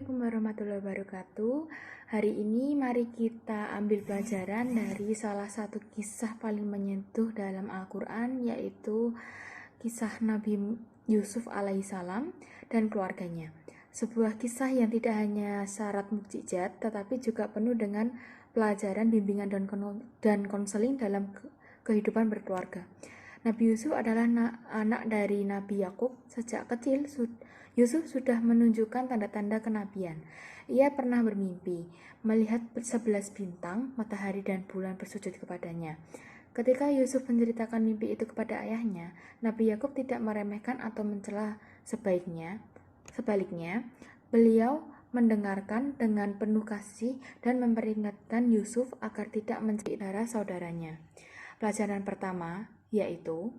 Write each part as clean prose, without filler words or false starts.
Assalamualaikum warahmatullahi wabarakatuh. Hari ini mari kita ambil pelajaran dari salah satu kisah paling menyentuh dalam Al-Quran, yaitu kisah Nabi Yusuf alaihissalam dan keluarganya. Sebuah kisah yang tidak hanya syarat mukjizat, tetapi juga penuh dengan pelajaran, bimbingan, dan konseling dalam kehidupan berkeluarga. Nabi Yusuf adalah anak dari Nabi Yakub. Sejak kecil, Yusuf sudah menunjukkan tanda-tanda kenabian. Ia pernah bermimpi, melihat 11 bintang, matahari dan bulan bersujud kepadanya. Ketika Yusuf menceritakan mimpi itu kepada ayahnya, Nabi Yakub tidak meremehkan atau mencela. Sebaliknya, beliau mendengarkan dengan penuh kasih dan memperingatkan Yusuf agar tidak mencuri darah saudaranya. Pelajaran pertama yaitu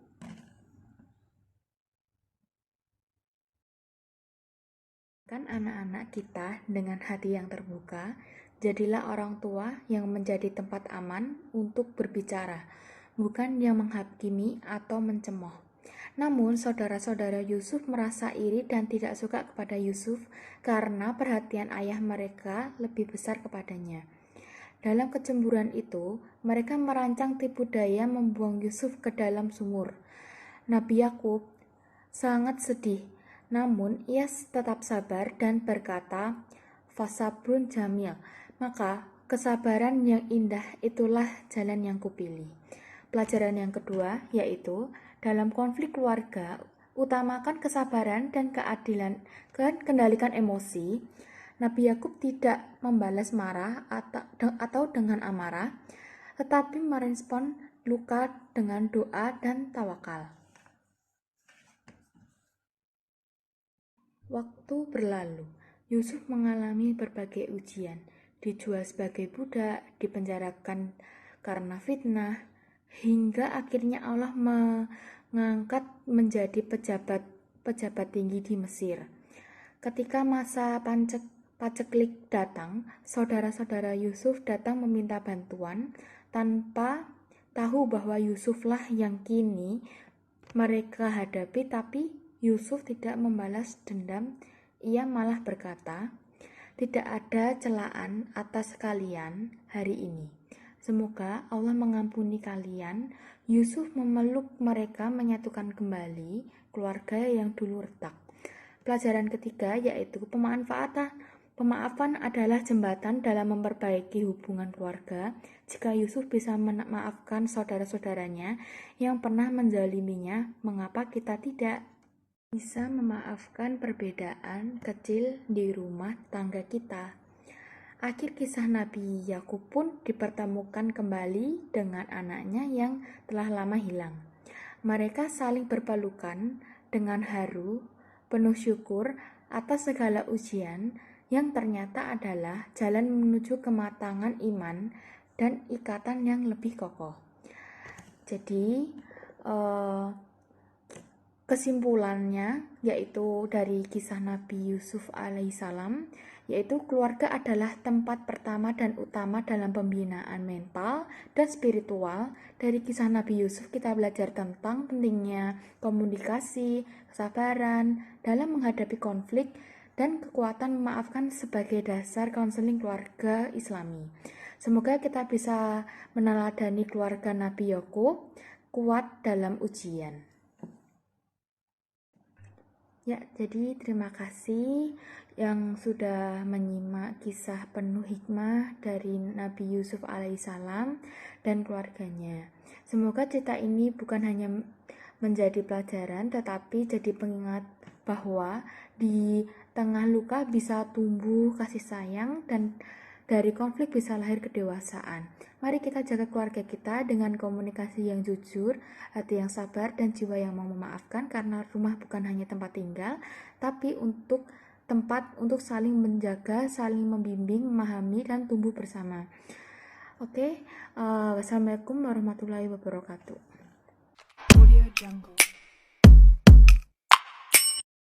anak-anak kita dengan hati yang terbuka. Jadilah orang tua yang menjadi tempat aman untuk berbicara, bukan yang menghakimi atau mencemooh. Namun saudara-saudara Yusuf merasa iri dan tidak suka kepada Yusuf karena perhatian ayah mereka lebih besar kepadanya. Dalam kecemburuan itu, mereka merancang tipu daya membuang Yusuf ke dalam sumur. Nabi Yakub sangat sedih, namun ia tetap sabar dan berkata, "Fasabrun jamil." Maka kesabaran yang indah itulah jalan yang kupilih. Pelajaran yang kedua yaitu dalam konflik keluarga, utamakan kesabaran dan keadilan, kendalikan emosi. Nabi Yakub tidak membalas marah atau dengan amarah, tetapi merespon luka dengan doa dan tawakal. Waktu berlalu, Yusuf mengalami berbagai ujian, dijual sebagai budak, dipenjarakan karena fitnah, hingga akhirnya Allah mengangkat menjadi pejabat tinggi di Mesir. Ketika masa paceklik datang, saudara-saudara Yusuf datang meminta bantuan tanpa tahu bahwa Yusuflah yang kini mereka hadapi, tapi Yusuf tidak membalas dendam. Ia malah berkata, "Tidak ada celaan atas kalian hari ini. Semoga Allah mengampuni kalian." Yusuf memeluk mereka, menyatukan kembali keluarga yang dulu retak. Pelajaran ketiga yaitu pemaafan adalah jembatan dalam memperbaiki hubungan keluarga. Jika Yusuf bisa memaafkan saudara-saudaranya yang pernah menzaliminya, mengapa kita tidak bisa memaafkan perbedaan kecil di rumah tangga kita? Akhir kisah Nabi Yakub pun dipertemukan kembali dengan anaknya yang telah lama hilang. Mereka saling berpelukan dengan haru, penuh syukur atas segala ujian yang ternyata adalah jalan menuju kematangan iman dan ikatan yang lebih kokoh. Jadi, kesimpulannya yaitu dari kisah Nabi Yusuf alaihissalam, yaitu keluarga adalah tempat pertama dan utama dalam pembinaan mental dan spiritual. Dari kisah Nabi Yusuf kita belajar tentang pentingnya komunikasi, kesabaran dalam menghadapi konflik, dan kekuatan memaafkan sebagai dasar konseling keluarga Islami. Semoga kita bisa meneladani keluarga Nabi Yakub, kuat dalam ujian. Ya, jadi terima kasih yang sudah menyimak kisah penuh hikmah dari Nabi Yusuf alaihissalam dan keluarganya. Semoga cerita ini bukan hanya menjadi pelajaran, tetapi jadi pengingat bahwa di tengah luka bisa tumbuh kasih sayang, dan dari konflik bisa lahir kedewasaan. Mari kita jaga keluarga kita dengan komunikasi yang jujur, hati yang sabar, dan jiwa yang mau memaafkan, karena rumah bukan hanya tempat tinggal, tapi tempat untuk saling menjaga, saling membimbing, memahami, dan tumbuh bersama. Oke, wassalamualaikum warahmatullahi wabarakatuh.